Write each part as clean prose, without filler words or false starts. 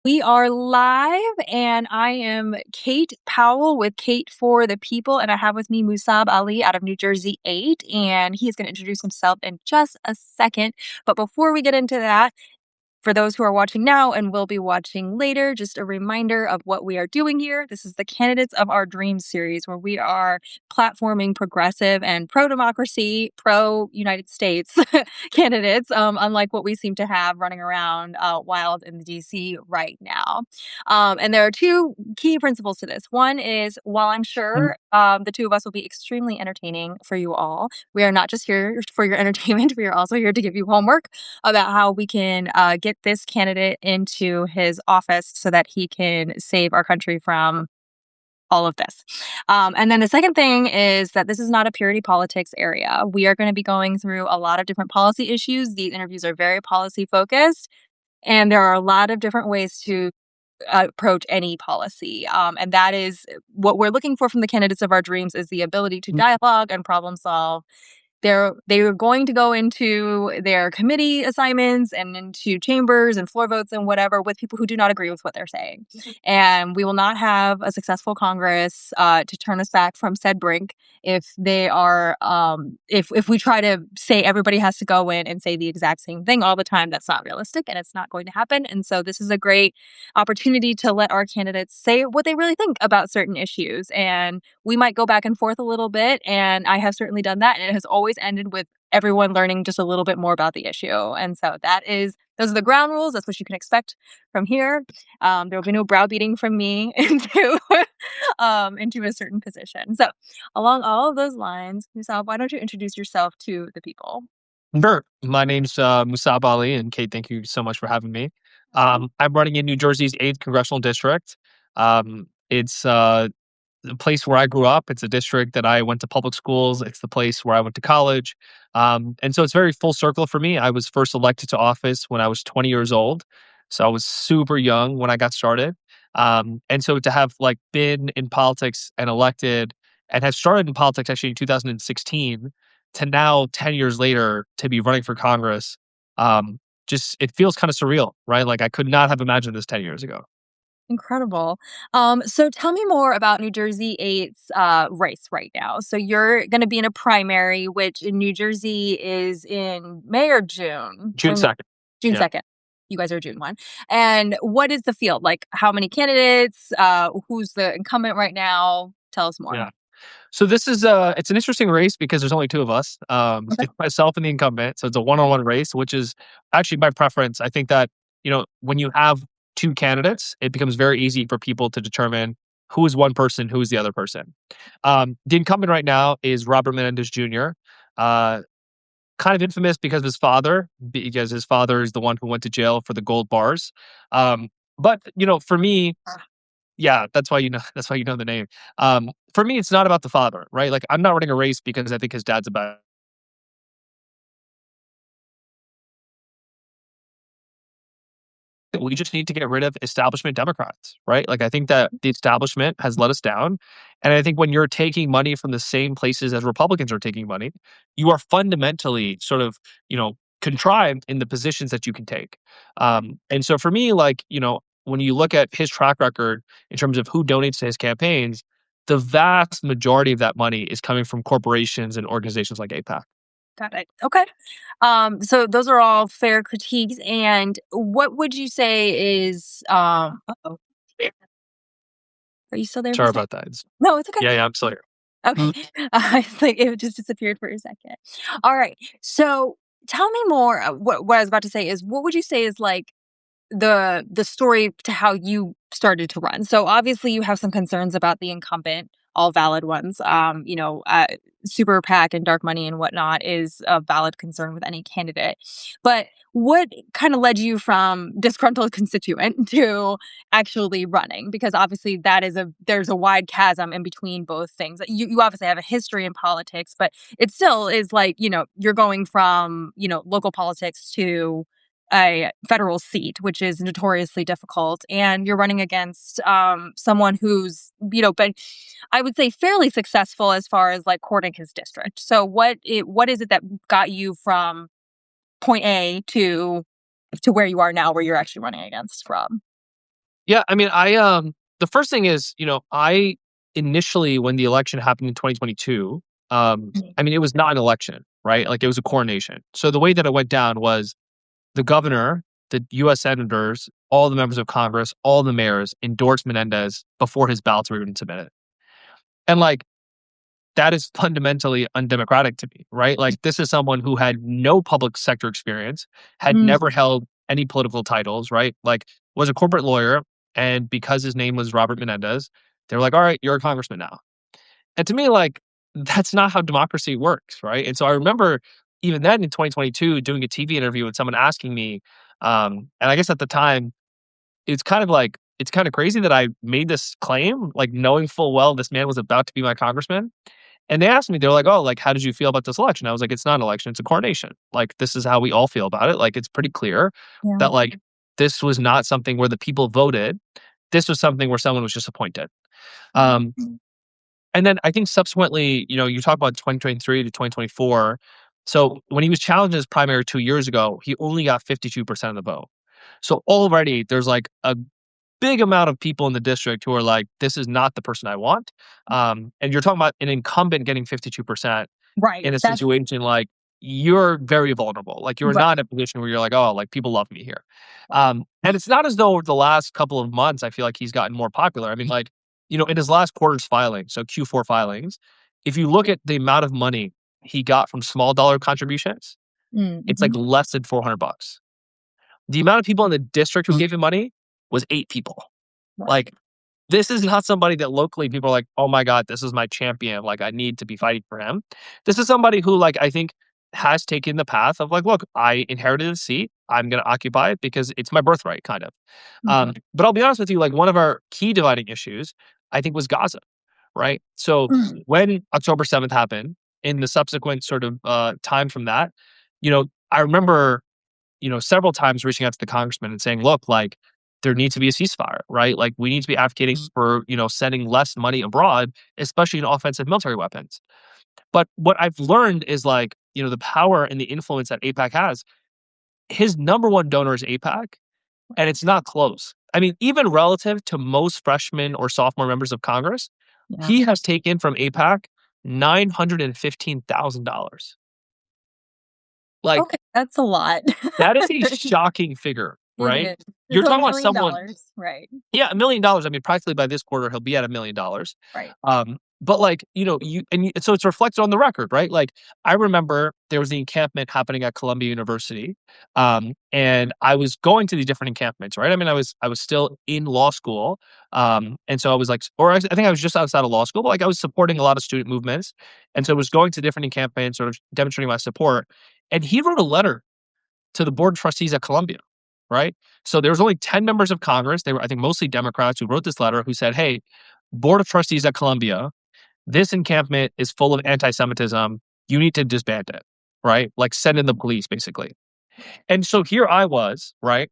We are live, and I am Kate Powell with Kate for the People, and I have with me Mussab Ali out of New Jersey 8, and he is going to introduce himself in just a second. But before we get into that, for those who are watching now and will be watching later, just a reminder of what we are doing here. This is the Candidates of Our Dreams series, where we are platforming progressive and pro democracy, pro United States candidates, unlike what we seem to have running around wild in DC right now. And there are two key principles to this. One is, while I'm sure the two of us will be extremely entertaining for you all, we are not just here for your entertainment, we are also here to give you homework about how we can get this candidate into his office so that he can save our country from all of this. And then the second thing is that this is not a purity politics area. We are going to be going through a lot of different policy issues. These interviews are very policy focused, and there are a lot of different ways to approach any policy. And that is what we're looking for from the candidates of our dreams, is the ability to dialogue and problem solve. They were going to go into their committee assignments and into chambers and floor votes and whatever with people who do not agree with what they're saying. And we will not have a successful Congress to turn us back from said brink if they are if we try to say everybody has to go in and say the exact same thing all the time. That's not realistic, and it's not going to happen. And so this is a great opportunity to let our candidates say what they really think about certain issues. And we might go back and forth a little bit, and I have certainly done that, and it has always ended with everyone learning just a little bit more about the issue. And so those are the ground rules. That's what you can expect from here. There will be no browbeating from me into a certain position. So along all of those lines, Musab, why don't you introduce yourself to the people? Sure. My name's Mussab Ali, and Kate, thank you so much for having me. I'm running in New Jersey's 8th congressional district. It's the place where I grew up. It's a district that I went to public schools. It's the place where I went to college. And so it's very full circle for me. I was first elected to office when I was 20 years old. So I was super young when I got started. And so to have been in politics and elected and have started in politics actually in 2016 to now 10 years later to be running for Congress, just it feels kind of surreal, right? Like I could not have imagined this 10 years ago. Incredible. So tell me more about New Jersey 8's race right now. So you're going to be in a primary, which in New Jersey is in May or June? June 2nd. June Yeah. 2nd. You guys are June 1. And what is the field? Like, how many candidates? Who's the incumbent right now? Tell us more. Yeah. So this is it's an interesting race because there's only two of us. Okay. It's myself and the incumbent. So it's a one-on-one race, which is actually my preference. I think that, when you have two candidates, it becomes very easy for people to determine who is one person, who is the other person. The incumbent right now is Robert Menendez Jr. Uh, kind of infamous because his father is the one who went to jail for the gold bars. But for me, yeah, that's why you know the name. For me, it's not about the father, right? Like I'm not running a race because I think his dad's a bad. We just need to get rid of establishment Democrats, right? Like I think that the establishment has let us down. And I think when you're taking money from the same places as Republicans are taking money, you are fundamentally sort of, contrived in the positions that you can take. And so for me, when you look at his track record in terms of who donates to his campaigns, the vast majority of that money is coming from corporations and organizations like APAC. Got it. Okay. So those are all fair critiques. And what would you say is uh-oh. Are you still there, Sorry Musa? about that. No, it's okay. Yeah, I'm still here. Okay. I think it just disappeared for a second. All right. So tell me more. What I was about to say is, what would you say is like the story to how you started to run? So obviously you have some concerns about the incumbent, all valid ones. Super PAC and dark money and whatnot is a valid concern with any candidate. But what kind of led you from disgruntled constituent to actually running? Because obviously there's a wide chasm in between both things. You obviously have a history in politics, but it still is like, you're going from, local politics to a federal seat, which is notoriously difficult, and you're running against someone who's been, I would say, fairly successful as far as like courting his district. So what is it that got you from point A to where you are now, where you're actually running against from? Yeah, I mean, the first thing is, I initially when the election happened in 2022, Mm. I mean, it was not an election, right? Like it was a coronation. So the way that it went down was the governor, the US senators, all the members of Congress, all the mayors endorsed Menendez before his ballots were even submitted. And like that is fundamentally undemocratic to me, right? Like this is someone who had no public sector experience, had Mm, never held any political titles, right? Like was a corporate lawyer, and because his name was Robert Menendez, they were like, "All right, you're a congressman now." And to me, like that's not how democracy works, right? And so I remember even then in 2022 doing a TV interview with someone asking me, and I guess at the time it's kind of like it's kind of crazy that I made this claim, like knowing full well this man was about to be my congressman. And they asked me, they're like, "Oh, like, how did you feel about this election?" I was like, "It's not an election, it's a coronation. Like, this is how we all feel about it. Like, it's pretty clear yeah. that, like, this was not something where the people voted. This was something where someone was just appointed." Um, Mm. and then I think subsequently, you talk about 2023 to 2024. So when he was challenged in his primary 2 years ago, he only got 52% of the vote. So already there's like a big amount of people in the district who are like, "This is not the person I want." And you're talking about an incumbent getting 52% Right. in a That's situation like you're very vulnerable. Like you're right. not in a position where you're like, "Oh, like people love me here." Right. And it's not as though over the last couple of months, I feel like he's gotten more popular. I mean, like, in his last quarter's filing, so Q4 filings, if you look at the amount of money he got from small dollar contributions, it's like Mm-hmm. less than $400. The amount of people in the district who gave him money was 8 people. Right. Like, this is not somebody that locally people are like, "Oh my god, this is my champion, like, I need to be fighting for him." This is somebody who, like, I think has taken the path of like, "Look, I inherited a seat, I'm gonna occupy it because it's my birthright," kind of. Mhm. But I'll be honest with you, like, one of our key dividing issues, I think, was Gaza, right? So, Mm. when October 7th happened, in the subsequent sort of, time from that, I remember several times reaching out to the congressman and saying, "Look, like there needs to be a ceasefire, right? Like we need to be advocating for, sending less money abroad, especially in offensive military weapons." But what I've learned is like, the power and the influence that APAC has. His number one donor is APAC, and Right. it's not close. I mean, even relative to most freshmen or sophomore members of Congress, Yeah. he has taken from APAC $915,000. Like Okay, that's a lot. that is a shocking figure, It right? is. It's You're a talking about million someone. dollars. Right. Yeah, $1,000,000. I mean, practically by this quarter, he'll be at $1,000,000. Right. But like, so it's reflected on the record, right? Like, I remember there was the encampment happening at Columbia University, and I was going to the different encampments, right? I mean, I was still in law school, and so I was like, or I think I was just outside of law school, but like I was supporting a lot of student movements, and so I was going to different encampments, sort of demonstrating my support. And he wrote a letter to the board of trustees at Columbia, right? So there was only 10 members of Congress. They were, I think, mostly Democrats who wrote this letter who said, "Hey, board of trustees at Columbia, this encampment is full of anti-Semitism. You need to disband it," right? Like send in the police, basically. And so here I was, right,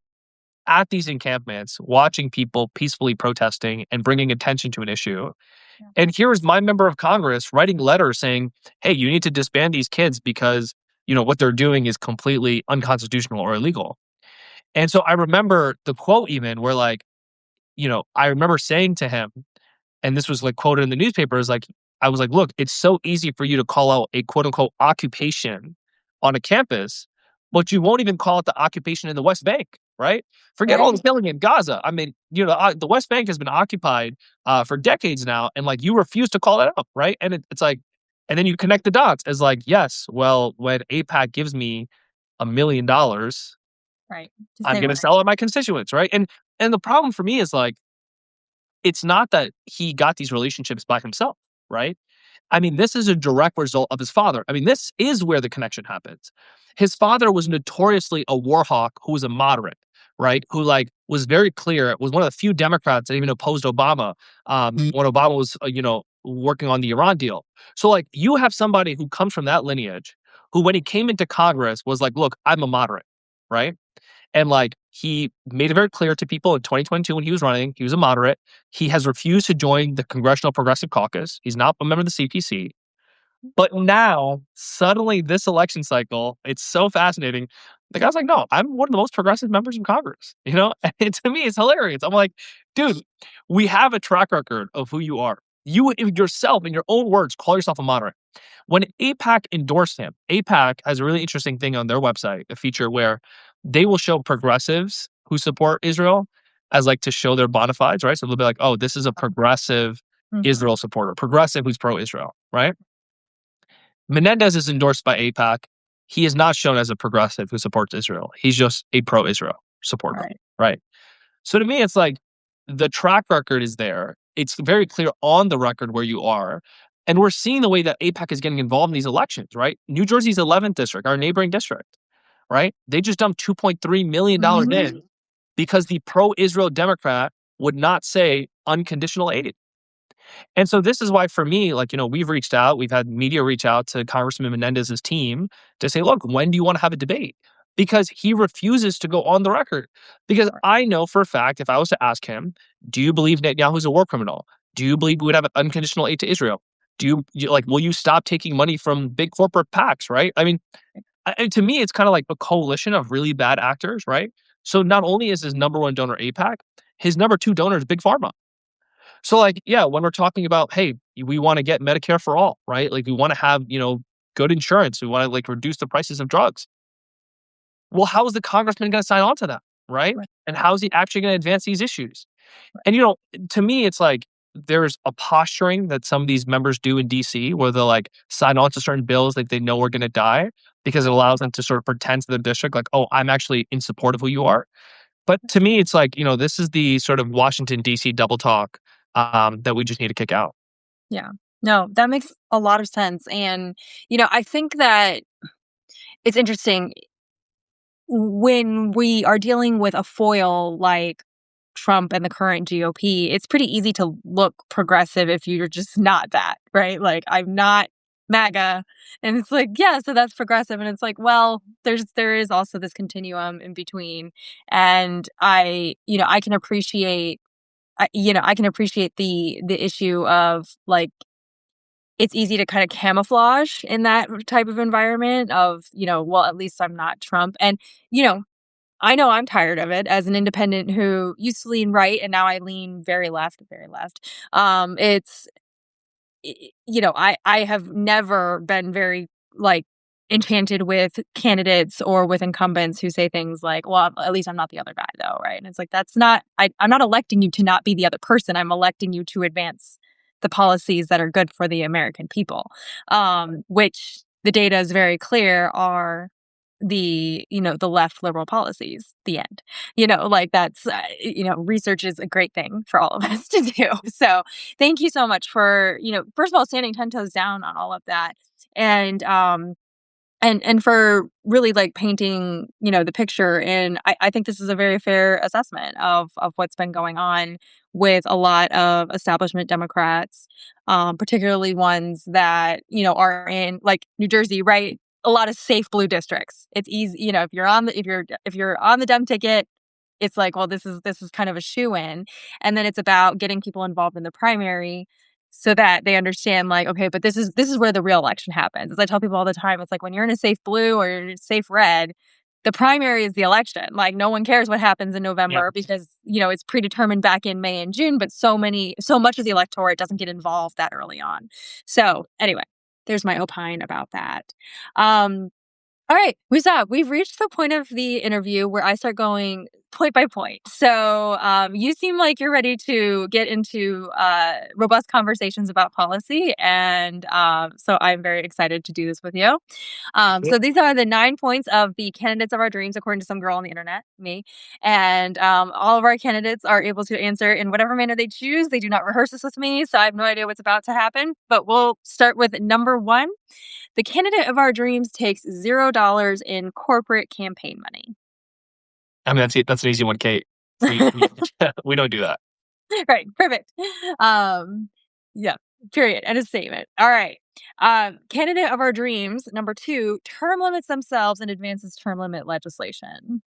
at these encampments, watching people peacefully protesting and bringing attention to an issue. Yeah. And here is my member of Congress writing letters saying, "Hey, you need to disband these kids because, what they're doing is completely unconstitutional or illegal." And so I remember the quote even where like, I remember saying to him, and this was like quoted in the newspaper, is like, I was like, "Look, it's so easy for you to call out a quote unquote occupation on a campus, but you won't even call it the occupation in the West Bank, right? Forget all the Right. killing in Gaza. I mean, the West Bank has been occupied for decades now, and like you refuse to call that out, right? And it's like, and then you connect the dots as like, yes, well, when APAC gives me $1,000,000, Right. To I'm say gonna what I sell it to my constituents, right? And the problem for me is like, it's not that he got these relationships by himself, right? I mean, this is a direct result of his father. I mean, this is where the connection happens. His father was notoriously a war hawk who was a moderate, right? Who like was very clear, was one of the few Democrats that even opposed Obama when Obama was, working on the Iran deal. So like you have somebody who comes from that lineage who, when he came into Congress, was like, "Look, I'm a moderate," right? And like he made it very clear to people in 2022 when he was running, he was a moderate. He has refused to join the Congressional Progressive Caucus. He's not a member of the CPC. But now, suddenly, this election cycle, it's so fascinating. The guy's like, "No, I'm one of the most progressive members of Congress," you know? And to me, it's hilarious. I'm like, "Dude, we have a track record of who you are. You yourself, in your own words, call yourself a moderate." When AIPAC endorsed him, AIPAC has a really interesting thing on their website, a feature where they will show progressives who support Israel as like to show their bona fides, right? So they'll be like, "Oh, this is a progressive Mhm. Israel supporter, progressive who's pro-Israel," right? Menendez is endorsed by AIPAC. He is not shown as a progressive who supports Israel. He's just a pro-Israel supporter, Right. right? So to me, it's like the track record is there. It's very clear on the record where you are. And we're seeing the way that AIPAC is getting involved in these elections, right? New Jersey's 11th district, our neighboring district, right? They just dumped $2.3 million Mhm. in because the pro Israel Democrat would not say unconditional aid. And so this is why for me, like, we've reached out, we've had media reach out to Congressman Menendez's team to say, look, when do you want to have a debate? Because he refuses to go on the record. Because Right. I know for a fact, if I was to ask him, do you believe Netanyahu is a war criminal? Do you believe we would have an unconditional aid to Israel? Like, will you stop taking money from big corporate PACs, right? I mean, to me, it's kind of like a coalition of really bad actors, right? So not only is his number one donor APAC, his number two donor is Big Pharma. So, like, yeah, when we're talking about, hey, we want to get Medicare for all, right? Like, we want to have, good insurance. We want to like reduce the prices of drugs. Well, how is the congressman going to sign on to that, right? Right. And how is he actually going to advance these issues? Right. And to me, it's like there's a posturing that some of these members do in DC where they'll like sign on to certain bills like they know are going to die because it allows them to sort of pretend to the district like, oh, I'm actually in support of who you are. But to me, it's like, this is the sort of Washington, D.C. double talk that we just need to kick out. Yeah. No, that makes a lot of sense. And, I think that it's interesting when we are dealing with a foil like Trump and the current GOP, it's pretty easy to look progressive if you're just not that, right? Like, I'm not MAGA. And it's like, yeah, so that's progressive. And it's like, well, there is also this continuum in between. And I can appreciate I can appreciate the issue of like it's easy to kind of camouflage in that type of environment of, well, at least I'm not Trump. And, you know, I know I'm tired of it as an independent who used to lean right and now I lean very left, very left. It's I have never been very like enchanted with candidates or with incumbents who say things like, "Well, at least I'm not the other guy, though," right? And it's like that's not. I'm not electing you to not be the other person. I'm electing you to advance the policies that are good for the American people, which the data is very clear are the left liberal policies. The end. Like that's research is a great thing for all of us to do. So thank you so much for, first of all, standing 10 toes down on all of that. And, and for really like painting, the picture. And I think this is a very fair assessment of what's been going on with a lot of establishment Democrats, particularly ones that, are in like New Jersey, right? A lot of safe blue districts. It's easy, if you're on the Dem ticket, it's like, well, this is kind of a shoe in. And then it's about getting people involved in the primary so that they understand like, okay, but this is where the real election happens. As I tell people all the time, it's like when you're in a safe blue or you're in a safe red, the primary is the election. Like no one cares what happens in Yeah. November because, it's predetermined back in May and June, but so much of the electorate doesn't get involved that early on. So anyway, there's my opine about that. Um, all right, we've reached the point of the interview where I start going point by point. So you seem like you're ready to get into robust conversations about policy. And so I'm very excited to do this with you. Yep. So these are the 9 points of the candidates of our dreams, according to some girl on the internet, me. And all of our candidates are able to answer in whatever manner they choose. They do not rehearse this with me, so I have no idea what's about to happen. But we'll start with number one. The candidate of our dreams takes $0 in corporate campaign money. I mean, that's it. That's an easy one, Kate. We we don't do that. Right, perfect. Um, yeah, period. And a statement. All right. Candidate of our dreams, number two, term limits themselves and advances term limit legislation.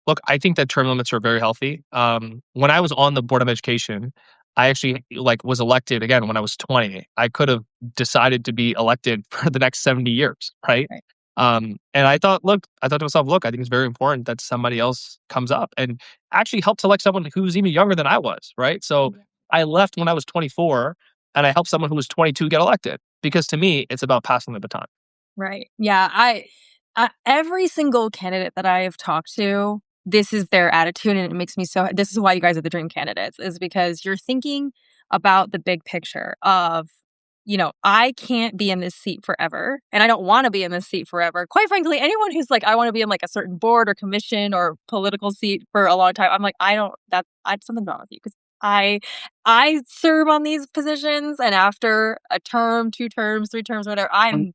Look, I think that term limits are very healthy. When I was on the board of education, I actually like was elected again when I was 20. I could have decided to be elected for the next 70 years, right? Right. And I thought to myself, look, I think it's very important that somebody else comes up and actually helped select someone who's even younger than I was, right? So Yeah. I left when I was 24 and I helped someone who was 22 get elected because to me, it's about passing the baton. Right. Yeah, I every single candidate that I have talked to, this is their attitude, and it makes me so this is why you guys are the dream candidates, is because you're thinking about the big picture of, I can't be in this seat forever, and I don't wanna be in this seat forever. Quite frankly, anyone who's like, "I wanna be in, like, a certain board or commission or political seat for a long time," I'm like, "I don't that I something's wrong with you because I I serve on these positions, and after a term, 2 terms, 3 terms, whatever, I'm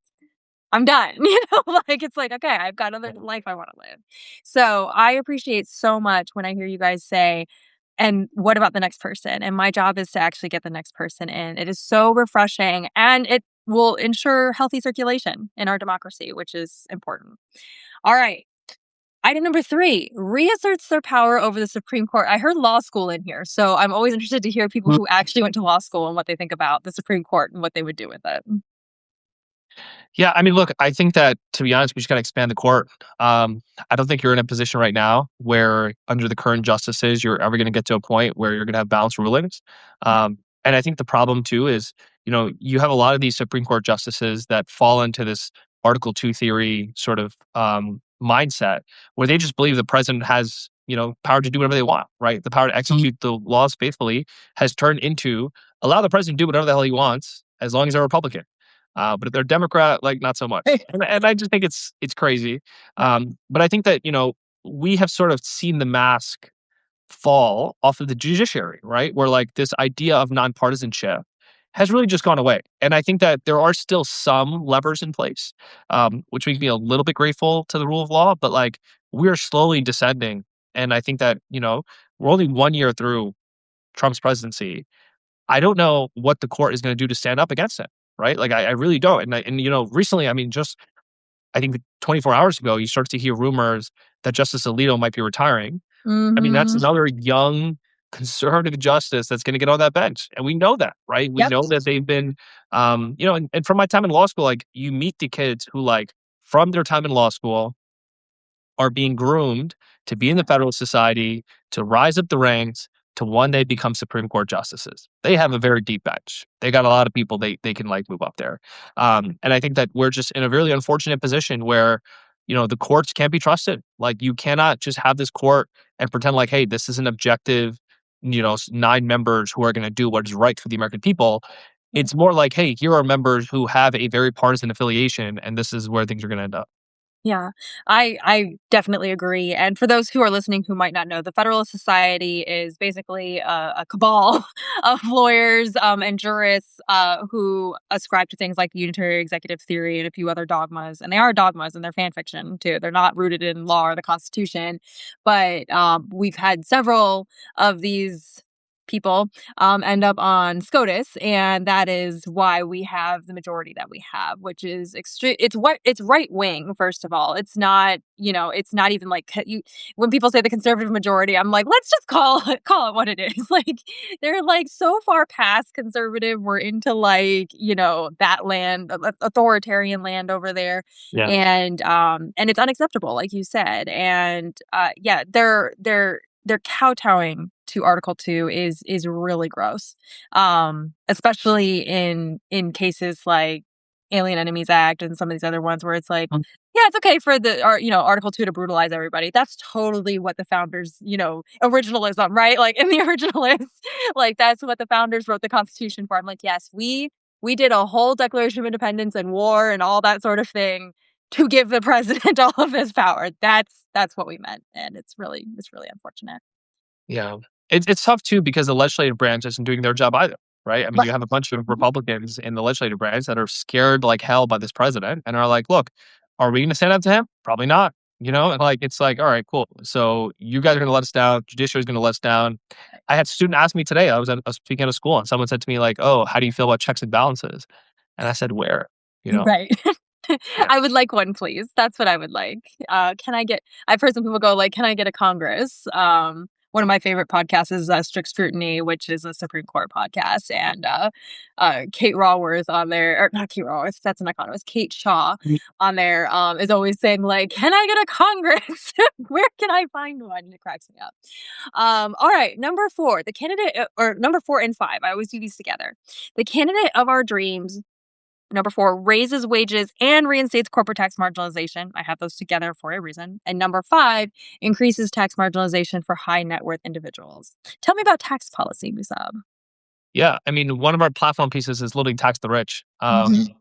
done, like, it's like, "Okay, I've got other life I wanna live." So, I appreciate so much when I hear you guys say, "And what about the next person?" And my job is to actually get the next person in. It is so refreshing, and it will ensure healthy circulation in our democracy, which is important. Alright, item number 3, reasserts their power over the Supreme Court. I heard law school in here, so I'm always interested to hear people who actually went to law school and what they think about the Supreme Court and what they would do with it. Yeah, I mean, look, I think that to be honest, we just got to expand the court. I don't think you're in a position right now where, under the current justices, you're ever going to get to a point where you're going to have balanced rulings. And I think the problem too is, you have a lot of these Supreme Court justices that fall into this Article Two theory sort of mindset, where they just believe the president has, power to do whatever they want. Right, the power to execute the laws faithfully has turned into allow the president to do whatever the hell he wants as long as they're Republican. But if they're Democrat, like not so much. And I just think it's crazy. But I think that we have sort of seen the mask fall off of the judiciary, right? Where like this idea of nonpartisanship has really just gone away. And I think that there are still some levers in place, which makes me a little bit grateful to the rule of law. But like we're slowly descending, and I think that we're only 1 year through Trump's presidency. I don't know what the court is going to do to stand up against it, right? Like I really don't. And recently, I mean, just I think 24 hours ago, you start to hear rumors that Justice Alito might be retiring. I mean, that's Mhm. another young conservative justice that's going to get on that bench, and we know that, right? We Yep. know that they've been, and from my time in law school, like you meet the kids who, like, from their time in law school, are being groomed to be in the Federalist Society, to rise up the ranks, to one day become Supreme Court justices. They have a very deep bench. They got a lot of people they can like move up there. And I think that we're just in a really unfortunate position where, the courts can't be trusted. Like you cannot just have this court and pretend like, hey, this is an objective, 9 members who are going to do what is right for the American people. It's more like, hey, here are members who have a very partisan affiliation, and this is where things are going to end up. Yeah, I definitely agree. And for those who are listening who might not know, the Federalist Society is basically a cabal of lawyers and jurists who ascribe to things like the unitary executive theory and a few other dogmas. And they are dogmas and they're fan fiction too. They're not rooted in law or the Constitution. But we've had several of these people end up on SCOTUS, and that is why we have the majority that we have, which is extreme. It's right wing. First of all, it's not it's not even like you. When people say the conservative majority, I'm like, let's just call it what it is. Like they're like so far past conservative. We're into like that land, authoritarian land over there, Yeah. and it's unacceptable, like you said. And yeah, they're kowtowing to Article 2 is really gross. Especially in cases like Alien Enemies Act and some of these other ones where it's like, yeah, it's okay for Article 2 to brutalize everybody. That's totally what the founders, originalism, right? Like in the originalists, like that's what the founders wrote the Constitution for. I'm like, yes, we did a whole Declaration of Independence and war and all that sort of thing to give the president all of his power. That's what we meant, and it's really unfortunate. Yeah. It's tough too because the legislative branch isn't doing their job either, right? I mean, Right. you have a bunch of Mhm. Republicans in the legislative branch that are scared like hell by this president and are like, "Look, are we gonna stand up to him? Probably not." And like it's like, "All right, cool. So you guys are gonna let us down, judiciary is gonna let us down." I had a student ask me today, I was speaking at a school and someone said to me like, "Oh, how do you feel about checks and balances?" And I said, "Where?" You know? Right. Yeah. I would like one, please. That's what I would like. Can I get I've heard some people go like, "Can I get a Congress?" one of my favorite podcasts is Strict Scrutiny, which is a Supreme Court podcast, and Kate Raworth on there, or not Kate Raworth, that's an economist, Kate Shaw Mm. on there is always saying like, "Can I get a Congress? Where can I find one?" And it cracks me up. All right, number four, the candidate, or number four and five. I always do these together. The candidate of our dreams. Number four, raises wages and reinstates corporate tax marginalization. I have those together for a reason. And number five, increases tax marginalization for high net worth individuals. Tell me about tax policy, Musab. Yeah, I mean, one of our platform pieces is literally tax the rich. Mhm.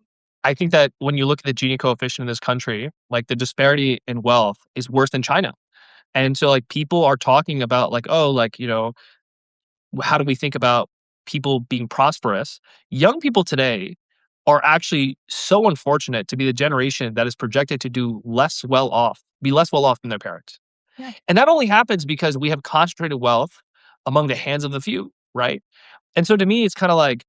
I think that when you look at the Gini coefficient in this country, like the disparity in wealth is worse than China. And so like people are talking about like, oh, like, how do we think about people being prosperous? Young people today are actually so unfortunate to be the generation that is projected to be less well off than their parents. Yeah. And that only happens because we have concentrated wealth among the hands of the few, right? And so to me, it's kind of like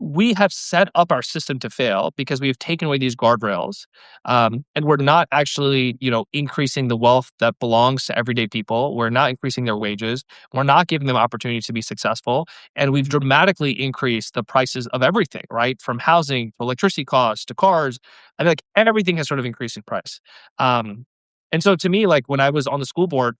we have set up our system to fail because we have taken away these guardrails, and we're not actually, increasing the wealth that belongs to everyday people. We're not increasing their wages. We're not giving them opportunities to be successful, and we've dramatically increased the prices of everything, right? From housing to electricity costs to cars. I mean, like everything has sort of increased in price. And so to me, like when I was on the school board,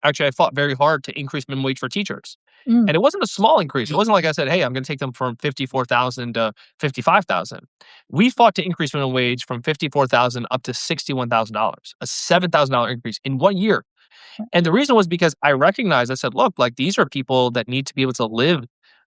actually, I fought very hard to increase minimum wage for teachers. Mm, And it wasn't a small increase. It wasn't like I said, "Hey, I'm gonna take them from 54,000 to 55,000." We fought to increase minimum wage from 54,000 up to $61,000, a $7,000 increase in 1 year. And the reason was because I said, "Look, like these are people that need to be able to live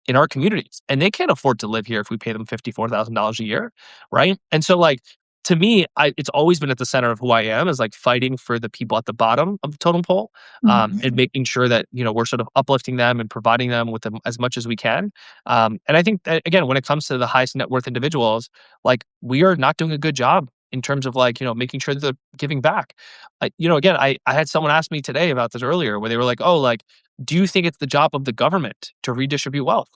in our communities, and they can't afford to live here if we pay them $54,000 a year, right?" And so, like, to me, it's always been at the center of who I am is like fighting for the people at the bottom of the totem pole, mhm. and making sure that we're sort of uplifting them and providing them with them as much as we can. And I think that, again, when it comes to the highest net worth individuals, like we are not doing a good job in terms of like making sure that they're giving back. Again, I had someone ask me today about this earlier, where they were like, "Oh, like, do you think it's the job of the government to redistribute wealth?"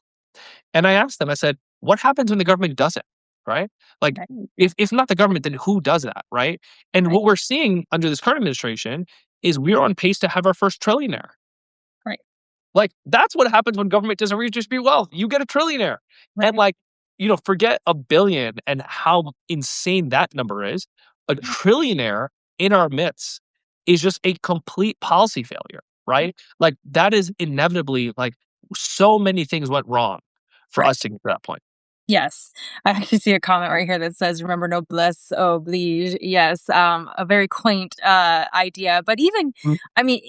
And I asked them, I said, "What happens when the government doesn't?" Right? Like, Right, if not the government, then who does that? Right? And right, what we're seeing under this current administration is we're on pace to have our first trillionaire. right, Like, that's what happens when government doesn't redistribute wealth. You get a trillionaire. And right. like, forget a billion and how insane that number is. A Yeah, trillionaire in our midst is just a complete policy failure, yeah, right? Like that is inevitably like so many things went wrong for right. us to get to that point. Yes. I actually see a comment right here that says, "Remember noblesse oblige." Yes, a very quaint idea. But even, Mm. I mean,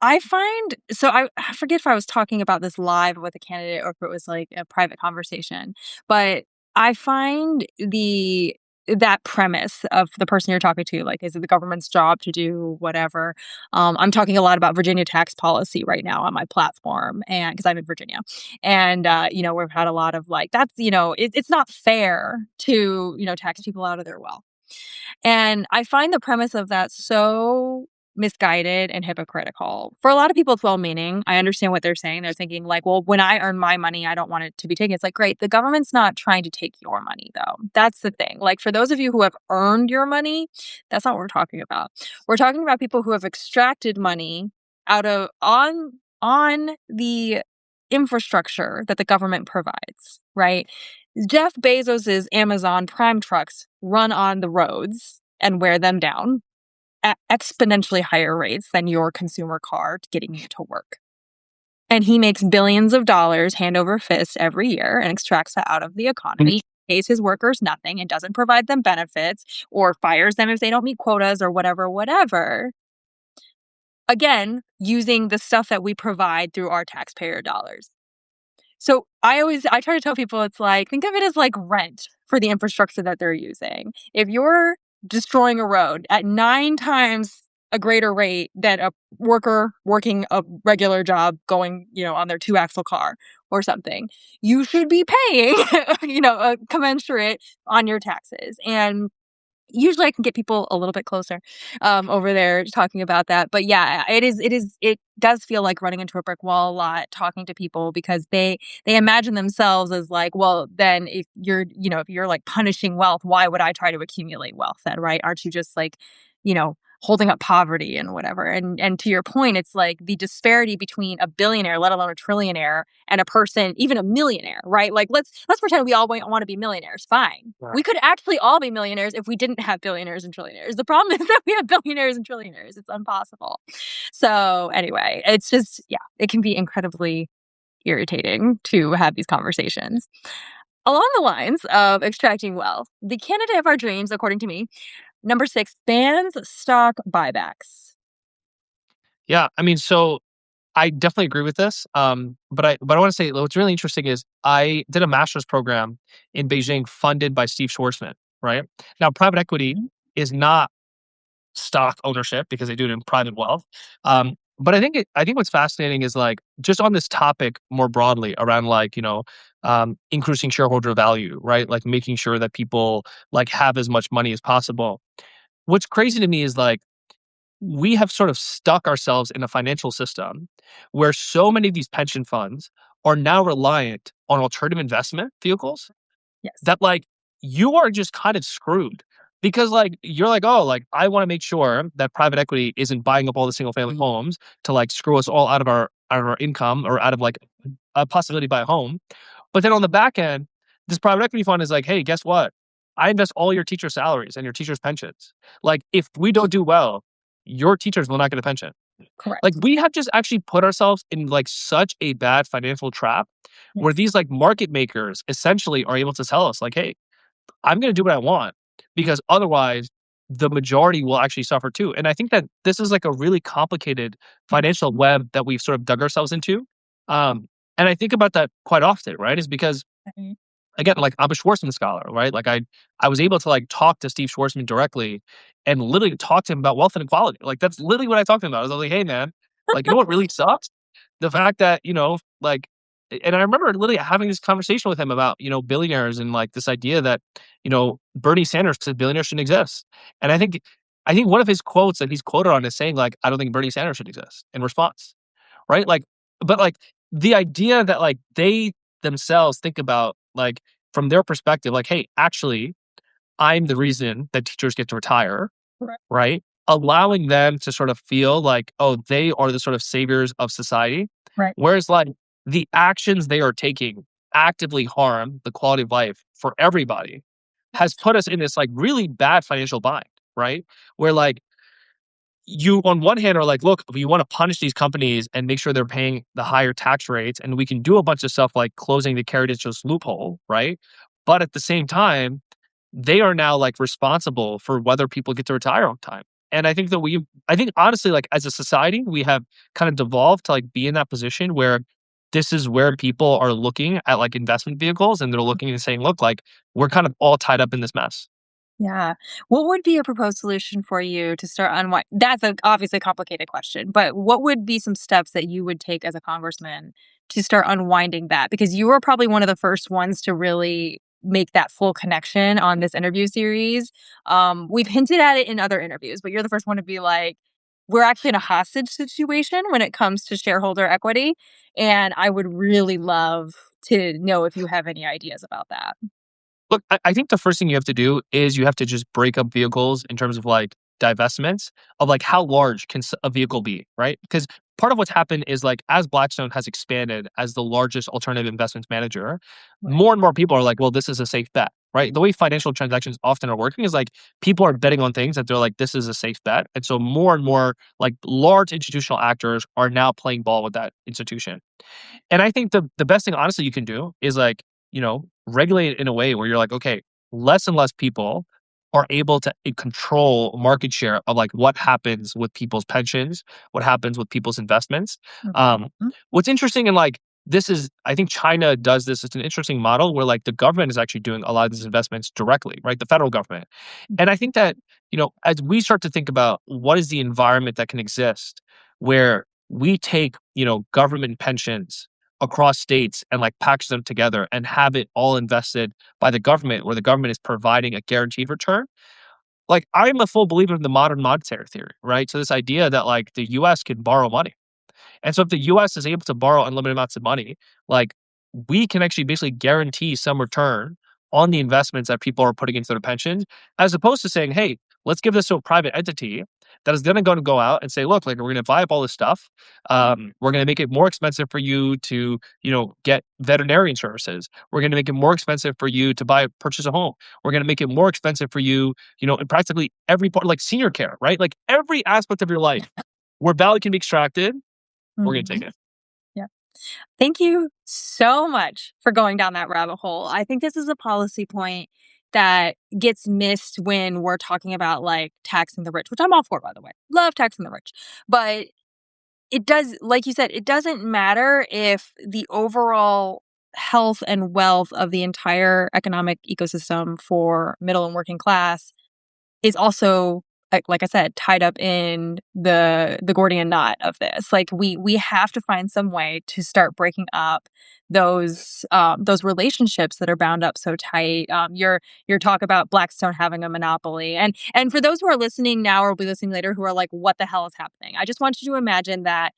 I find so I forget if I was talking about this live with a candidate or if it was like a private conversation, but I find that premise of the person you're talking to, like, is it the government's job to do whatever? I'm talking a lot about Virginia tax policy right now on my platform, and because I'm in Virginia, and we've had a lot of like that's it's not fair to tax people out of their wealth. And I find the premise of that so misguided and hypocritical. For a lot of people, it's well-meaning. I understand what they're saying. They're thinking like, "Well, when I earn my money, I don't want it to be taken." It's like, "Great, the government's not trying to take your money, though." That's the thing. Like, for those of you who have earned your money, that's not what we're talking about. We're talking about people who have extracted money out of on the infrastructure that the government provides, right? Jeff Bezos's Amazon Prime trucks run on the roads and wear them down at exponentially higher rates than your consumer car getting you to work. And he makes billions of dollars hand over fist every year and extracts that out of the economy, pays his workers nothing and doesn't provide them benefits or fires them if they don't meet quotas or whatever, whatever. Again, using the stuff that we provide through our taxpayer dollars. So I try to tell people it's like, think of it as like rent for the infrastructure that they're using. If you're destroying a road at 9 times a greater rate than a worker working a regular job going, on their 2-axle car or something, you should be paying, a commensurate on your taxes. And usually I can get people a little bit closer, over there talking about that. But yeah, it does feel like running into a brick wall a lot talking to people because they imagine themselves as like, well, then if you're like punishing wealth, why would I try to accumulate wealth then, right? Aren't you just like, you know, holding up poverty and whatever. And to your point, it's like the disparity between a billionaire, let alone a trillionaire, and a person, even a millionaire, right? Like let's pretend we all want to be millionaires. Fine. Right. We could actually all be millionaires if we didn't have billionaires and trillionaires. The problem is that we have billionaires and trillionaires. It's impossible. So anyway, it's just yeah, it can be incredibly irritating to have these conversations. Along the lines of extracting wealth, the candidate of our dreams, according to me, number 6, bans stock buybacks. Yeah, I mean, so I definitely agree with this. But I want to say what's really interesting is I did a master's program in Beijing funded by Steve Schwarzman. Right now, private equity Mhm. is not stock ownership because they do it in private wealth. But I think what's fascinating is like just on this topic more broadly around like increasing shareholder value, right? Like making sure that people like have as much money as possible. What's crazy to me is like we have sort of stuck ourselves in a financial system where so many of these pension funds are now reliant on alternative investment vehicles Yes. that like you are just kind of screwed because like you're like, oh, like I want to make sure that private equity isn't buying up all the single family homes to like screw us all out of our income or out of like a possibility to buy a home. But then on the back end, this private equity fund is like, hey, guess what? I invest all your teacher salaries and your teachers' pensions. Like if we don't do well, your teachers will not get a pension. Like Correct. we have just actually put ourselves in like such a bad financial trap where Yes. these like market makers essentially are able to tell us like, hey, I'm going to do what I want because otherwise the majority will actually suffer too. And I think that this is like a really complicated financial web that we've sort of dug ourselves into. And I think about that quite often, right? Is because Mhm. again, like I'm a Schwarzman scholar, right? Like I was able to like talk to Steve Schwarzman directly and literally talk to him about wealth inequality. Like that's literally what I talked to him about. I was like, hey man, like you know what really sucks? The fact that, and I remember literally having this conversation with him about, billionaires and like this idea that, Bernie Sanders said billionaires shouldn't exist. And I think one of his quotes that he's quoted on is saying like, I don't think Bernie Sanders should exist in response. Right? Like, but like the idea that like they themselves think about like from their perspective, like, hey, actually, I'm the reason that teachers get to retire, Correct. right? Allowing them to sort of feel like, oh, they are the sort of saviors of society. Right. Whereas like the actions they are taking actively harm the quality of life for everybody has Yes. put us in this like really bad financial bind, right? Where like you on one hand are like, look, we want to punish these companies and make sure they're paying the higher tax rates, and we can do a bunch of stuff like closing the carriage loophole, right? But at the same time, they are now like responsible for whether people get to retire on time. And I think honestly, like as a society, we have kind of devolved to like be in that position where this is where people are looking at like investment vehicles and they're looking and saying, look, like we're kind of all tied up in this mess. Yeah. What would be a proposed solution for you to start unwind? That's a obviously complicated question, but what would be some steps that you would take as a congressman to start unwinding that? Because you were probably one of the first ones to really make that full connection on this interview series. We've hinted at it in other interviews, but you're the first one to be like, we're actually in a hostage situation when it comes to shareholder equity. And I would really love to know if you have any ideas about that. Look, I think the first thing you have to do is you have to just break up vehicles in terms of like divestments of like how large can a vehicle be, right? Because part of what's happened is like as Blackstone has expanded as the largest alternative investments manager, Right. more and more people are like, well, this is a safe bet, right? The way financial transactions often are working is like people are betting on things that they're like, this is a safe bet. And so more and more like large institutional actors are now playing ball with that institution. And I think the best thing honestly you can do is like, regulate it in a way where you're like, okay, less and less people are able to control market share of like what happens with people's pensions, what happens with people's investments. Mhm. What's interesting and like this is I think China does this. It's an interesting model where like the government is actually doing a lot of these investments directly, right? The federal government. And I think that, as we start to think about what is the environment that can exist where we take, government pensions across states and like package them together and have it all invested by the government where the government is providing a guaranteed return. Like I'm a full believer in the modern monetary theory, right? So this idea that like the US can borrow money. And so if the US is able to borrow unlimited amounts of money, like we can actually basically guarantee some return on the investments that people are putting into their pensions, as opposed to saying, hey, let's give this to a private entity that is then going to go out and say, look, like we're going to buy up all this stuff. We're going to make it more expensive for you to, get veterinarian services. We're going to make it more expensive for you to purchase a home. We're going to make it more expensive for you, in practically every part, like senior care, right? Like every aspect of your life where value can be extracted, we're going to take Mhm. it. Yeah. Thank you so much for going down that rabbit hole. I think this is a policy point that gets missed when we're talking about like taxing the rich, which I'm all for, by the way. Love taxing the rich. But it does, like you said, it doesn't matter if the overall health and wealth of the entire economic ecosystem for middle and working class is also, like I said, tied up in the Gordian knot of this. Like we have to find some way to start breaking up those relationships that are bound up so tight. Your talk about Blackstone having a monopoly, and for those who are listening now or will be listening later who are like, what the hell is happening? I just want you to imagine that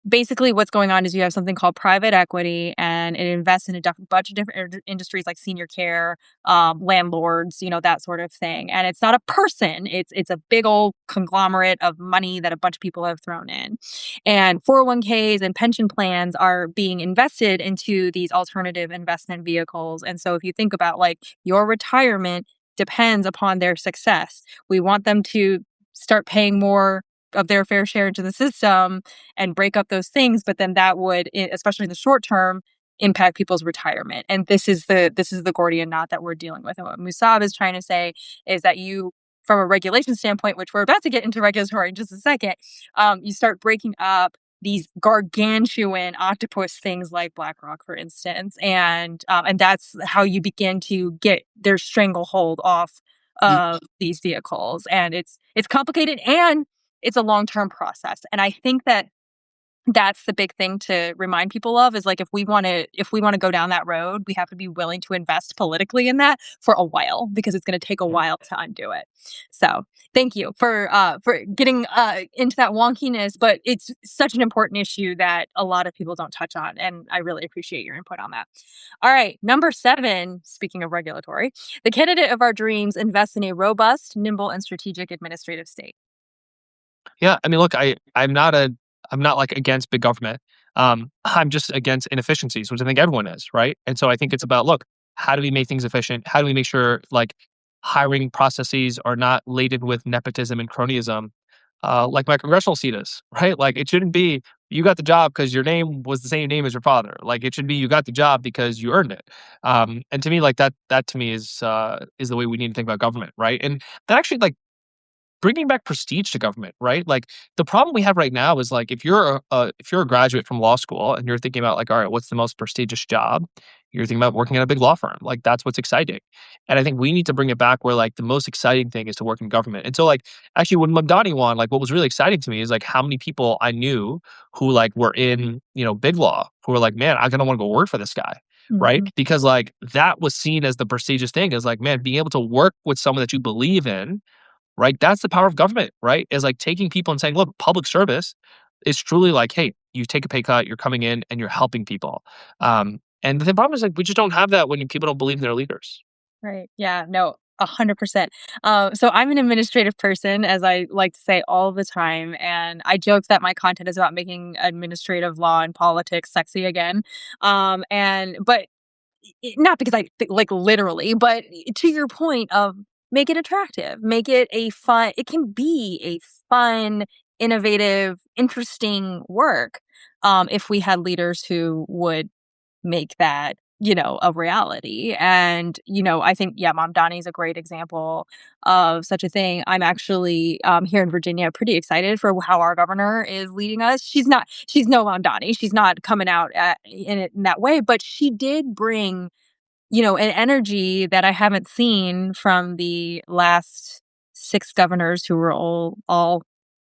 basically what's going on is you have something called private equity, and it invests in a bunch of different industries like senior care, landlords, that sort of thing. And it's not a person; it's a big old conglomerate of money that a bunch of people have thrown in. And 401ks and pension plans are being invested into these alternative investment vehicles. And so if you think about like your retirement depends upon their success, we want them to start paying more of their fair share into the system and break up those things, but then that would, especially in the short term, impact people's retirement. And this is the Gordian knot that we're dealing with. And what Musab is trying to say is that you, from a regulation standpoint, which we're about to get into regulatory in just a second, you start breaking up these gargantuan octopus things like BlackRock, for instance, and that's how you begin to get their stranglehold off of these vehicles. And it's complicated and it's a long-term process. And I think that that's the big thing to remind people of is like if we want to go down that road, we have to be willing to invest politically in that for a while because it's going to take a while to undo it. So thank you for getting into that wonkiness, but it's such an important issue that a lot of people don't touch on, and I really appreciate your input on that. All right, number 7, speaking of regulatory, the candidate of our dreams invests in a robust, nimble, and strategic administrative state. Yeah, I mean, look, I'm not like against big government. I'm just against inefficiencies, which I think everyone is, right? And so I think it's about, look, how do we make things efficient? How do we make sure like hiring processes are not laden with nepotism and cronyism, like my congressional seat is, right? Like it shouldn't be you got the job because your name was the same name as your father. Like it should be you got the job because you earned it. And to me, like that to me is the way we need to think about government, right? And that actually like bringing back prestige to government, right? Like the problem we have right now is like if you're a graduate from law school and you're thinking about like, all right, what's the most prestigious job? You're thinking about working at a big law firm. Like that's what's exciting. And I think we need to bring it back where like the most exciting thing is to work in government. And so like actually when Mamdani won, like what was really exciting to me is like how many people I knew who like were in, big law who were like, man, I kind of want to go work for this guy. Right. Mhm. Because like that was seen as the prestigious thing is like, man, being able to work with someone that you believe in, right? That's the power of government, right? Is like taking people and saying, look, public service is truly like, hey, you take a pay cut, you're coming in and you're helping people. And the problem is like we just don't have that when people don't believe in their leaders. Right. Yeah. No, 100%. So I'm an administrative person, as I like to say all the time, and I joke that my content is about making administrative law and politics sexy again. And but not because like literally, but to your point of make it attractive, make it a fun. It can be a fun, innovative, interesting work if we had leaders who would make that, a reality. And, I think, yeah, Mom Donnie is a great example of such a thing. I'm actually here in Virginia pretty excited for how our governor is leading us. She's no Mom Donnie. She's not coming out in it in that way, but she did bring an energy that I haven't seen from the last 6 governors who were all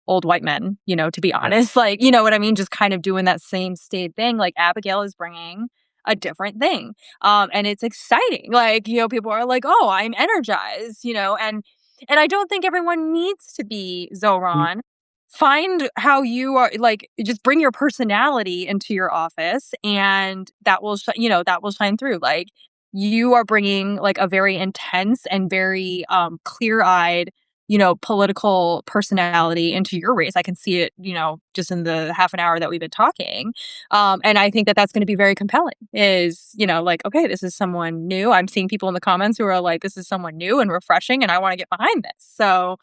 old white men, to be Right. honest. Like, you know what I mean? Just kind of doing that same state thing. Like, Abigail is bringing a different thing. And it's exciting. Like, people are like, "Oh, I'm energized," and I don't think everyone needs to be Mm, Zoran. Find how you are, like, just bring your personality into your office, and that will shine through. Like, you are bringing like a very intense and very clear-eyed political personality into your race. I can see it, just in the half an hour that we've been talking. And I think that that's going to be very compelling is, like, okay, this is someone new. I'm seeing people in the comments who are like, this is someone new and refreshing, and I want to get behind this. So,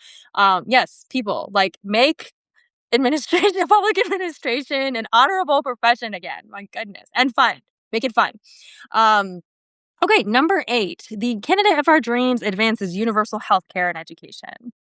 yes, people like make administration, public administration, an honorable profession again. My goodness. And fun. Make it fun. Um, okay, number 8. The candidate of our dreams advances universal health care and education.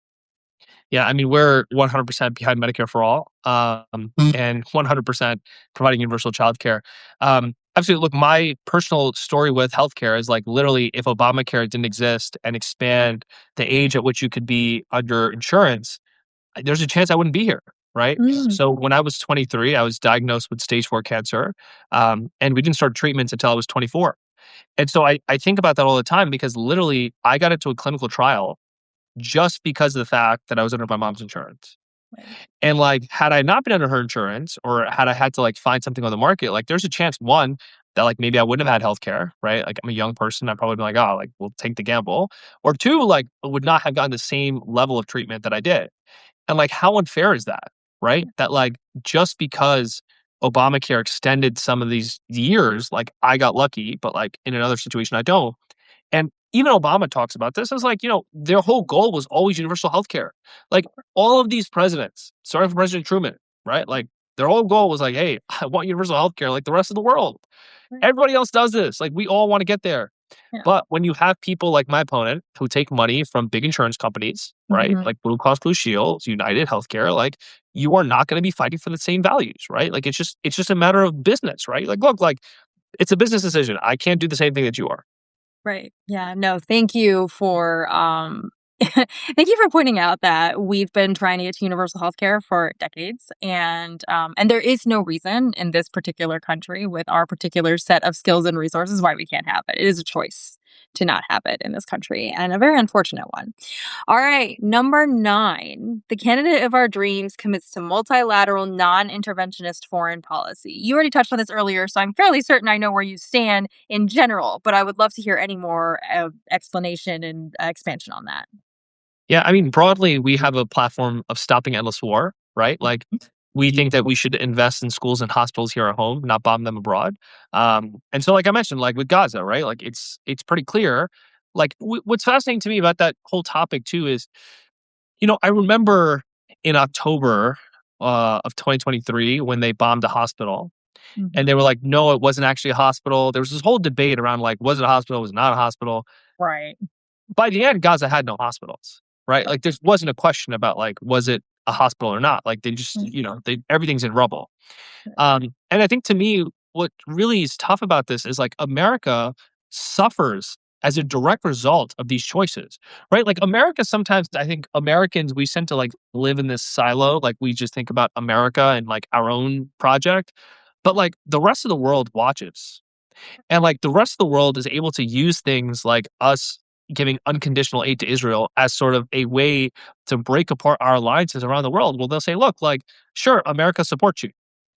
Yeah, I mean, we're 100% behind Medicare for all, and 100% providing universal childcare. Absolutely. Look, my personal story with healthcare is like literally if Obamacare didn't exist and expand the age at which you could be under insurance, there's a chance I wouldn't be here. Right. Mm, So when I was 23, I was diagnosed with stage 4 cancer, and we didn't start treatments until I was 24. And so I think about that all the time because literally I got into a clinical trial just because of the fact that I was under my mom's insurance. right. And, like, had I not been under her insurance or had I had to, like, find something on the market, like, there's a chance, 1, that, like, maybe I wouldn't have had healthcare, right? Like, I'm a young person, I'd probably be like, "Oh, like, we'll take the gamble." Or 2, like, I would not have gotten the same level of treatment that I did. And, like, how unfair is that, right? That, like, just because Obamacare extended some of these years, like, I got lucky, but, like, in another situation, I don't. And even Obama talks about this as like, their whole goal was always universal healthcare. Like all of these presidents, starting from President Truman, right? Like their whole goal was like, hey, I want universal healthcare like the rest of the world. Right. Everybody else does this. Like we all want to get there. Yeah. But when you have people like my opponent who take money from big insurance companies, right? Mhm. Like Blue Cross Blue Shield, United Healthcare, like you are not going to be fighting for the same values, right? Like it's just a matter of business, right? Like look, like it's a business decision. I can't do the same thing that you are. Right. Yeah. No, thank you for thank you for pointing out that we've been trying to get to universal healthcare for decades, and there is no reason in this particular country with our particular set of skills and resources why we can't have it. It is a choice to not have it in this country, and a very unfortunate one. All right, number 9. The candidate of our dreams commits to multilateral, non-interventionist foreign policy. You already touched on this earlier, so I'm fairly certain I know where you stand in general, but I would love to hear any more explanation and expansion on that. Yeah, I mean, broadly, we have a platform of stopping endless war, right? Like, we think that we should invest in schools and hospitals here at home, not bomb them abroad. And so, like I mentioned, like with Gaza, right? Like, it's pretty clear. Like, what's fascinating to me about that whole topic too is, I remember in October of 2023 when they bombed a hospital, and Mhm. they were like, "No, it wasn't actually a hospital." There was this whole debate around like, was it a hospital? Was it not a hospital? Right. By the end, Gaza had no hospitals, right? Like, there wasn't a question about, like, was it a hospital or not? Like, they just, Right. they everything's in rubble. Right. And I think to me, what really is tough about this is, like, America suffers as a direct result of these choices, right? Like, America sometimes I think Americans, we tend to, like, live in this silo, like, we just think about America and, like, our own project, but, like, the rest of the world watches. And like the rest of the world is able to use things like us giving unconditional aid to Israel as sort of a way to break apart our alliances around the world. Well, they'll say, look, like, sure, America supports you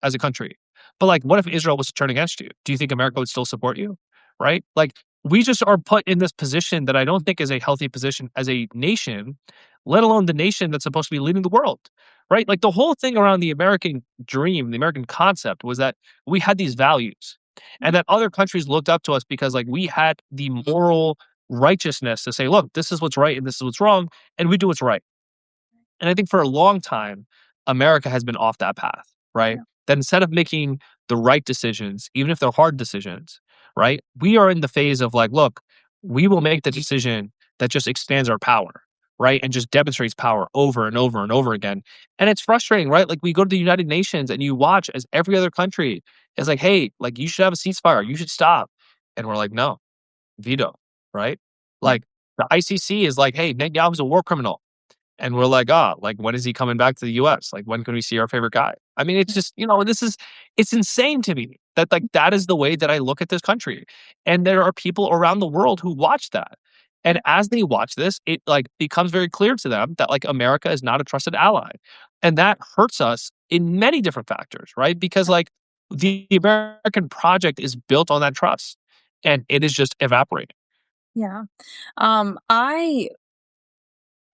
as a country. But like, what if Israel was to turn against you? Do you think America would still support you? Right? Like, we just are put in this position that I don't think is a healthy position as a nation, let alone the nation that's supposed to be leading the world. Right? Like, the whole thing around the American dream, the American concept was that we had these values and that other countries looked up to us because like we had the moral righteousness to say, look, this is what's right and this is what's wrong, and we do what's right. And I think for a long time, America has been off that path, right? Yeah. That instead of making the right decisions, even if they're hard decisions, right? We are in the phase of like, look, we will make the decision that just expands our power, right? And just demonstrates power over and over and over again. And it's frustrating, right? Like we go to the United Nations and you watch as every other country is like, hey, like you should have a ceasefire, you should stop. And we're like, no, veto, right? Right. Like the ICC is like, hey, Netanyahu's a war criminal and we're like, "Ah, like, when is he coming back to the US? Like, when can we see our favorite guy?" I mean, it's just, it's insane to me that, like, that is the way that I look at this country. And there are people around the world who watch that. And as they watch this, it, like, becomes very clear to them that, like, America is not a trusted ally. And that hurts us in many different factors, right? Because, like, the American project is built on that trust, and it is just evaporating. Yeah. I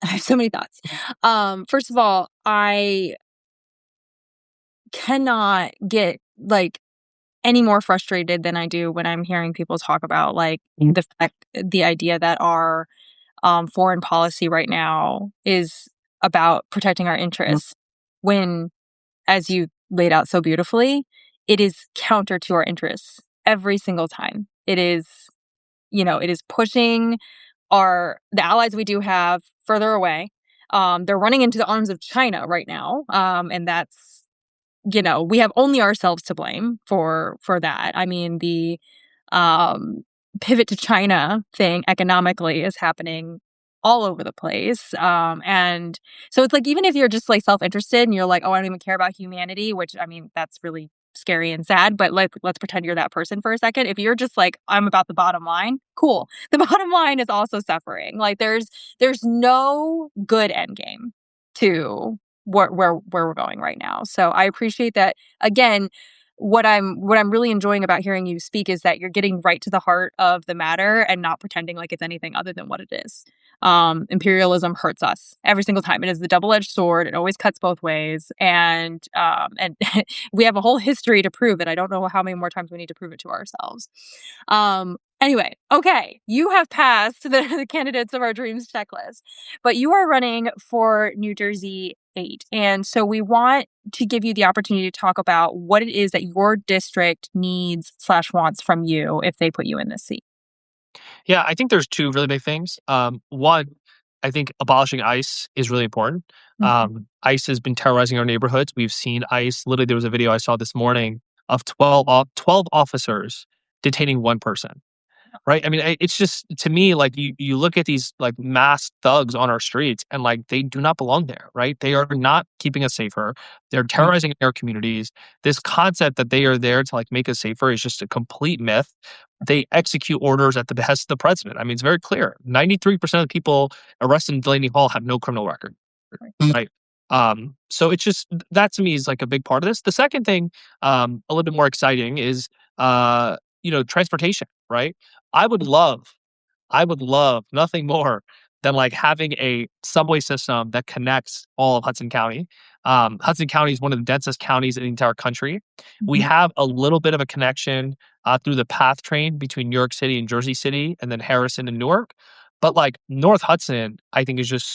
I have so many thoughts. First of all, I cannot get, like, any more frustrated than I do when I'm hearing people talk about, like, the idea that our, foreign policy right now is about protecting our interests when, as you laid out so beautifully, it is counter to our interests every single time. It is, it is pushing the allies we do have further away. They're running into the arms of China right now, and that's, we have only ourselves to blame for that. I mean, the um, pivot to China thing economically is happening all over the place. And so it's like, even if you're just like self interested and you're like, oh, I don't even care about humanity, which I mean, that's really scary and sad, but like, let's pretend you're that person for a second. If you're just like, I'm about the bottom line, cool. The bottom line is also suffering. Like, there's no good end game to where we're going right now. So I appreciate that. Again, what I'm really enjoying about hearing you speak is that you're getting right to the heart of the matter and not pretending like it's anything other than what it is. Imperialism hurts us every single time. It is the double-edged sword. It always cuts both ways, and we have a whole history to prove it. I don't know how many more times we need to prove it to ourselves. Anyway, okay, you have passed the candidates of our dreams checklist, but you are running for New Jersey 8. And so we want to give you the opportunity to talk about what it is that your district needs slash wants from you if they put you in this seat. Yeah, I think there's two really big things. One, I think abolishing ICE is really important. Mhm. ICE has been terrorizing our neighborhoods. We've seen ICE. Literally, there was a video I saw this morning of 12 officers detaining one person. Right? I mean, it's just to me, like, you look at these, like, mass thugs on our streets, and, like, they do not belong there, right? They are not keeping us safer. They're terrorizing our communities. This concept that they are there to, like, make us safer is just a complete myth. They execute orders at the behest of the president. I mean, it's very clear. 93% of the people arrested in Delaney Hall have no criminal record, right? So it's just that to me is, like, a big part of this. The second thing, a little bit more exciting is, transportation, right? I would love I would love nothing more than, like, having a subway system that connects all of Hudson County. Hudson County is one of the densest counties in the entire country. We Mhm. have a little bit of a connection, through the PATH train between New York City and Jersey City, and then Harrison and Newark. But, like, North Hudson, I think, is just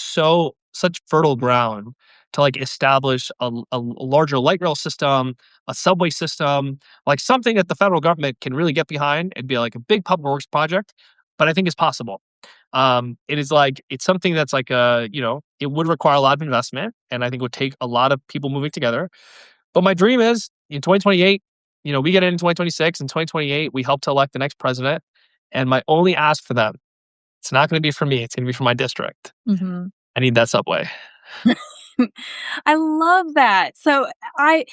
such fertile ground to, like, establish a larger light rail system, a subway system, like, something that the federal government can really get behind and be, like, a big public works project, but I think it's possible. It's something that's like it would require a lot of investment, and I think would take a lot of people moving together. But my dream is in 2028, we get in 2026 and 2028, we help to elect the next president. And my only ask for them, it's not going to be for me, it's going to be for my district. Mhm. I need that subway. I love that. So I've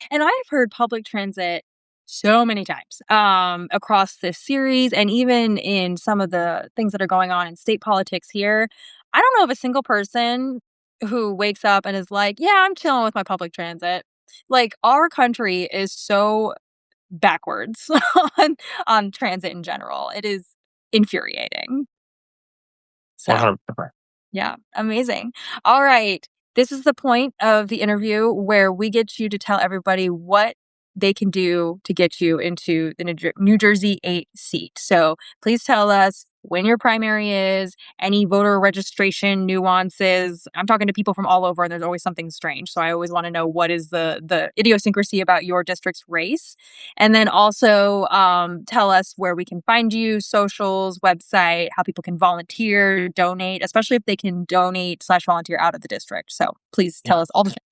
heard public transit so many times across this series and even in some of the things that are going on in state politics here. I don't know of a single person who wakes up and is like, "Yeah, I'm chilling with my public transit." Like, our country is so backwards on on transit in general. It is infuriating. So 100%. yeah, amazing. All right. This is the point of the interview where we get you to tell everybody what they can do to get you into the New Jersey 8 seat. So please tell us when your primary is, any voter registration nuances. I'm talking to people from all over, and there's always something strange. So I always want to know what is the idiosyncrasy about your district's race. And then also tell us where we can find you, socials, website, how people can volunteer, donate, especially if they can donate slash volunteer out of the district. So please tell us all the things.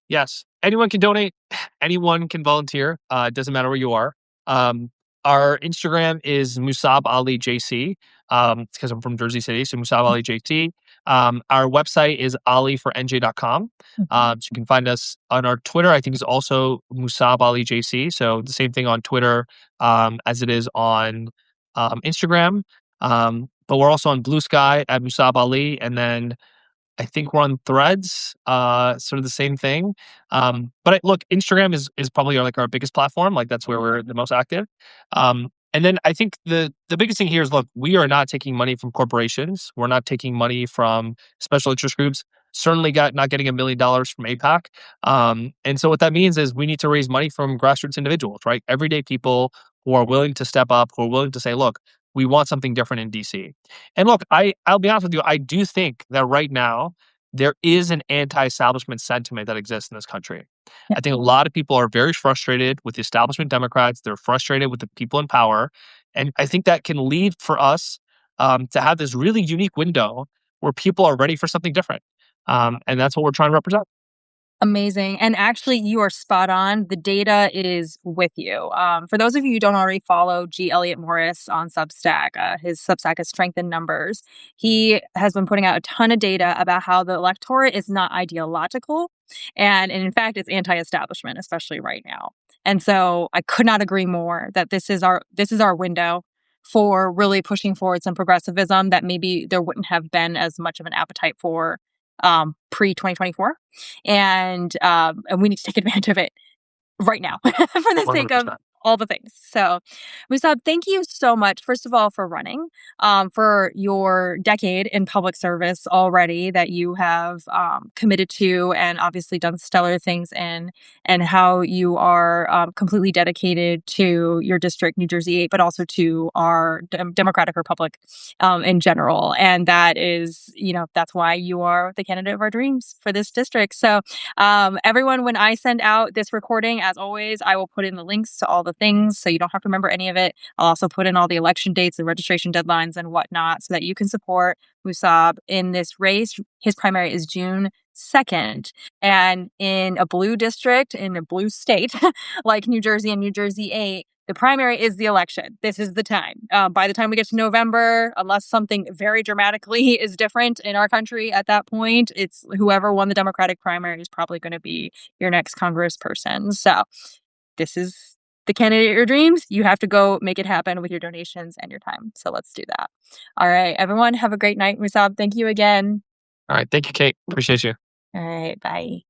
Yes. Anyone can donate. Anyone can volunteer. It doesn't matter where you are. Um, our Instagram is Mussab Ali JC. It's because I'm from Jersey City, so Mussab Ali JC. Our website is alifornj.com. Mhm. So you can find us on our Twitter. I think it's also Mussab Ali JC. So the same thing on Twitter as it is on Instagram. But we're also on Blue Sky at Mussab Ali, and then I think we're on Threads, sort of the same thing. Look, Instagram is probably like our biggest platform. Like that's where we're the most active. And then I think the biggest thing here is, look, we are not taking money from corporations. We're not taking money from special interest groups. Certainly got not getting $1 million from APAC. And so what that means is we need to raise money from grassroots individuals, right? Everyday people who are willing to step up, who are willing to say, look, we want something different in DC. And look, I'll be honest with you, I do think that right now there is an anti-establishment sentiment that exists in this country. Yeah. I think a lot of people are very frustrated with the establishment Democrats. They're frustrated with the people in power. And I think that can lead for us to have this really unique window where people are ready for something different. And that's what we're trying to represent. Amazing. And actually, you are spot on. The data is with you. For those of you who don't already follow G. Elliott Morris on Substack, his Substack is Strength in Numbers. He has been putting out a ton of data about how the electorate is not ideological. And in fact, it's anti-establishment, especially right now. And so I could not agree more that this is our window for really pushing forward some progressivism that maybe there wouldn't have been as much of an appetite for pre 2024, and we need to take advantage of it right now for the sake of 100%. all the things. So, Musab, thank you so much, first of all, for running, for your decade in public service already that you have committed to and obviously done stellar things in, and how you are completely dedicated to your district, New Jersey 8, but also to our Democratic Republic in general. And that is, that's why you are the candidate of our dreams for this district. So, everyone, when I send out this recording, as always, I will put in the links to all the things so you don't have to remember any of it. I'll also put in all the election dates and registration deadlines and whatnot so that you can support Mussab in this race. His primary is June 2nd. And in a blue district, in a blue state like New Jersey and New Jersey 8, the primary is the election. This is the time. By the time we get to November, unless something very dramatically is different in our country at that point, it's whoever won the Democratic primary is probably going to be your next congressperson. So this is the candidate of your dreams. You have to go make it happen with your donations and your time. So let's do that. All right, everyone, have a great night. Musab, thank you again. All right. Thank you, Kate. Appreciate you. All right, bye.